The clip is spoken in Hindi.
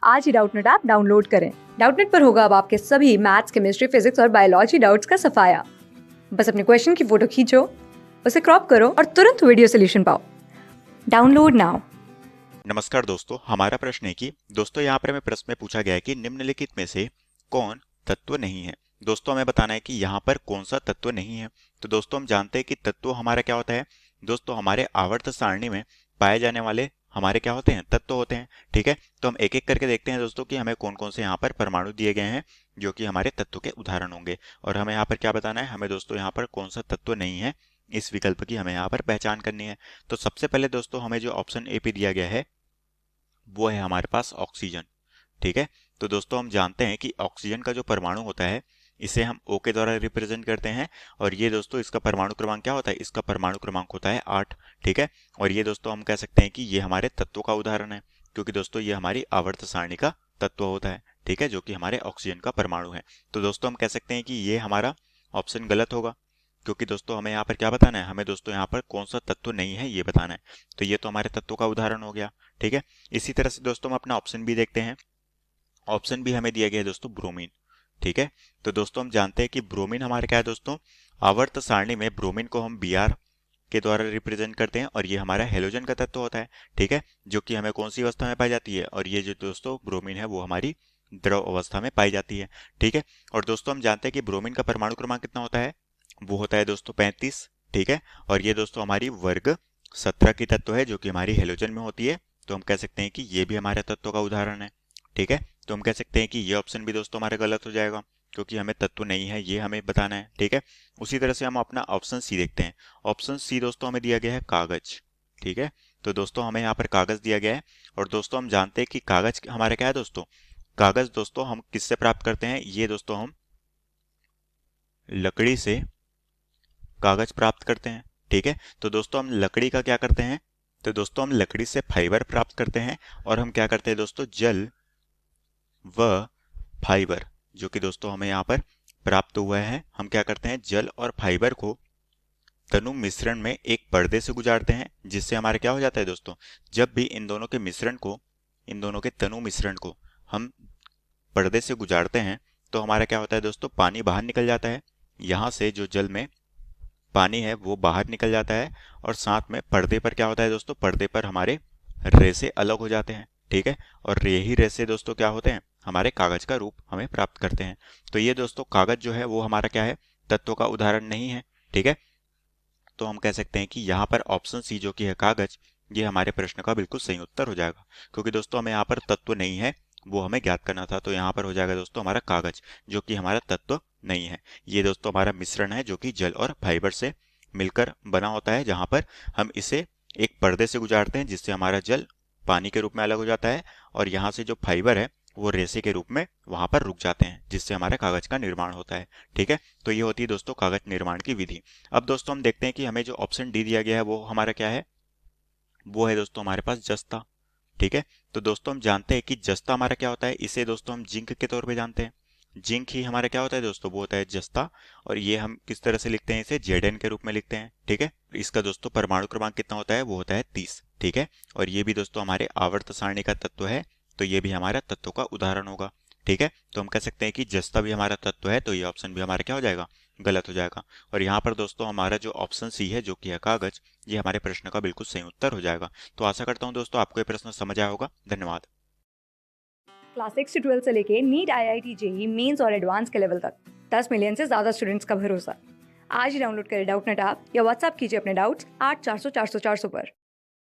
आज ही डाउटनेट ऐप डाउनलोड करें। डाउटनेट पर होगा अब आपके सभी मैथ्स, केमिस्ट्री, फिजिक्स और बायोलॉजी डाउट्स का सफाया। बस अपने क्वेश्चन की फोटो खींचो, उसे क्रॉप करो और तुरंत वीडियो सोल्यूशन पाओ। Download now. नमस्कार दोस्तों, हमारा प्रश्न है कि दोस्तों यहाँ पर हमें प्रश्न में पूछा गया है कि निम्नलिखित में से कौन तत्व नहीं है। दोस्तों हमें बताना है कि यहाँ पर कौन सा तत्व नहीं है। तो दोस्तों हम जानते हैं कि तत्व हमारा क्या होता है। दोस्तों हमारे आवर्त सारणी में पाए जाने वाले हमारे क्या होते हैं, तत्व होते हैं। ठीक है, तो हम एक एक करके देखते हैं दोस्तों कि हमें कौन कौन से यहाँ पर परमाणु दिए गए हैं जो कि हमारे तत्व के उदाहरण होंगे। और हमें यहाँ पर क्या बताना है, हमें दोस्तों यहाँ पर कौन सा तत्व नहीं है इस विकल्प की हमें यहाँ पर पहचान करनी है। तो सबसे पहले दोस्तों हमें जो ऑप्शन ए पे दिया गया है वो है हमारे पास ऑक्सीजन। ठीक है, तो दोस्तों हम जानते हैं कि ऑक्सीजन का जो परमाणु होता है इसे हम O के द्वारा रिप्रेजेंट करते हैं। और ये दोस्तों इसका परमाणु क्रमांक क्या होता है, इसका परमाणु क्रमांक होता है 8। ठीक है, और ये दोस्तों हम कह सकते हैं कि ये हमारे तत्वों का उदाहरण है, क्योंकि दोस्तों ये हमारी आवर्त सारणी का तत्व होता है। ठीक है, जो कि हमारे ऑक्सीजन का परमाणु है। तो दोस्तों हम कह सकते हैं कि ये हमारा ऑप्शन गलत होगा, क्योंकि दोस्तों हमें यहाँ पर क्या बताना है, हमें दोस्तों यहाँ पर कौन सा तत्व नहीं है ये बताना है। तो ये तो हमारे तत्वों का उदाहरण हो गया। ठीक है, इसी तरह से दोस्तों हम अपना ऑप्शन भी देखते हैं। ऑप्शन भी हमें दिया गया है दोस्तों ब्रोमीन। ठीक है, तो दोस्तों हम जानते हैं कि ब्रोमीन हमारे क्या है दोस्तों, आवर्त सारणी में ब्रोमीन को हम Br के द्वारा रिप्रेजेंट करते हैं और ये हमारा हेलोजन का तत्व होता है। ठीक है, जो कि हमें कौन सी अवस्था में पाई जाती है, और ये जो दोस्तों ब्रोमीन है वो हमारी द्रव अवस्था में पाई जाती है। ठीक है, और दोस्तों हम जानते हैं कि ब्रोमीन का परमाणु क्रमांक कितना होता है, वो होता है दोस्तों 35। ठीक है, और ये दोस्तों हमारी वर्ग 17 की तत्व है जो कि हमारी हेलोजन में होती है। तो हम कह सकते हैं कि ये भी हमारे तत्व का उदाहरण है। ठीक है, तो हम कह सकते हैं कि ये ऑप्शन भी दोस्तों हमारा गलत हो जाएगा, क्योंकि हमें तत्व नहीं है ये हमें बताना है। ठीक है, उसी तरह से हम अपना ऑप्शन सी देखते हैं। ऑप्शन सी दोस्तों हमें दिया गया है कागज। ठीक है, तो दोस्तों हमें यहाँ पर कागज दिया गया है। और दोस्तों हम जानते हैं कि कागज हमारा क्या है दोस्तों, कागज दोस्तों हम किससे प्राप्त करते हैं, ये दोस्तों हम लकड़ी से कागज प्राप्त करते हैं। ठीक है, तो दोस्तों हम लकड़ी का क्या करते हैं, तो दोस्तों हम लकड़ी से फाइबर प्राप्त करते हैं। और हम क्या करते हैं दोस्तों, जल व फाइबर जो कि दोस्तों हमें यहाँ पर प्राप्त हुआ है, हम क्या करते हैं, जल और फाइबर को तनु मिश्रण में एक पर्दे से गुजारते हैं, जिससे हमारा क्या हो जाता है दोस्तों, जब भी इन दोनों के मिश्रण को, इन दोनों के तनु मिश्रण को हम पर्दे से गुजारते हैं तो हमारा क्या होता है दोस्तों, पानी बाहर निकल जाता है। यहाँ से जो जल में पानी है वो बाहर निकल जाता है, और साथ में पर्दे पर क्या होता है दोस्तों, पर्दे पर हमारे रेसे अलग हो जाते हैं। ठीक है, और यही रेसे दोस्तों क्या होते हैं, हमारे कागज का रूप हमें प्राप्त करते हैं। तो ये दोस्तों कागज जो है वो हमारा क्या है, तत्वों का उदाहरण नहीं है। ठीक है, तो हम कह सकते हैं कि यहाँ पर ऑप्शन सी जो कि है कागज, ये हमारे प्रश्न का बिल्कुल सही उत्तर हो जाएगा, क्योंकि दोस्तों हमें यहाँ पर तत्व नहीं है वो हमें ज्ञात करना था। तो यहाँ पर हो जाएगा दोस्तों हमारा कागज, जो कि हमारा तत्व नहीं है। ये दोस्तों हमारा मिश्रण है जो कि जल और फाइबर से मिलकर बना होता है, जहाँ पर हम इसे एक पर्दे से गुजारते हैं जिससे हमारा जल पानी के रूप में अलग हो जाता है, और यहाँ से जो फाइबर है वो रेसे के रूप में वहां पर रुक जाते हैं, जिससे हमारे कागज का निर्माण होता है। ठीक है, तो ये होती है दोस्तों कागज निर्माण की विधि। अब दोस्तों हम देखते हैं कि हमें जो ऑप्शन डी दिया गया है वो हमारा क्या है, वो है दोस्तों हमारे पास जस्ता। ठीक है, तो दोस्तों हम जानते हैं कि जस्ता हमारा क्या होता है, इसे दोस्तों हम जिंक के तौर पे जानते हैं। जिंक ही हमारा क्या होता है दोस्तों, वो होता है जस्ता। और ये हम किस तरह से लिखते हैं, इसे Zn के रूप में लिखते हैं। ठीक है, इसका दोस्तों परमाणु क्रमांक कितना होता है, वो होता है 30। ठीक है, और ये भी दोस्तों हमारे आवर्त सारणी का तत्व है, तो ये भी हमारा तत्व का उदाहरण होगा। ठीक है, तो हम कह सकते हैं कि जस्ता भी हमारा तत्व है, तो ये ऑप्शन भी हमारा क्या हो जाएगा, गलत हो जाएगा। और यहाँ पर दोस्तों हमारा जो ऑप्शन सी है जो कि है कागज, ये हमारे प्रश्न का बिल्कुल सही उत्तर हो जाएगा। तो आशा करता हूँ दोस्तों आपको ये प्रश्न समझ आया होगा। धन्यवाद। क्लास 6 से 12 से लेके नीट, IIT, जेई मेंस और एडवांस के लेवल तक 10 मिलियन से ज्यादा स्टूडेंट्स का भरोसा। आज ही डाउनलोड करें डाउटनेट ऐप या व्हाट्सएप कीजिए अपने डाउट्स 8400 400 400 पर।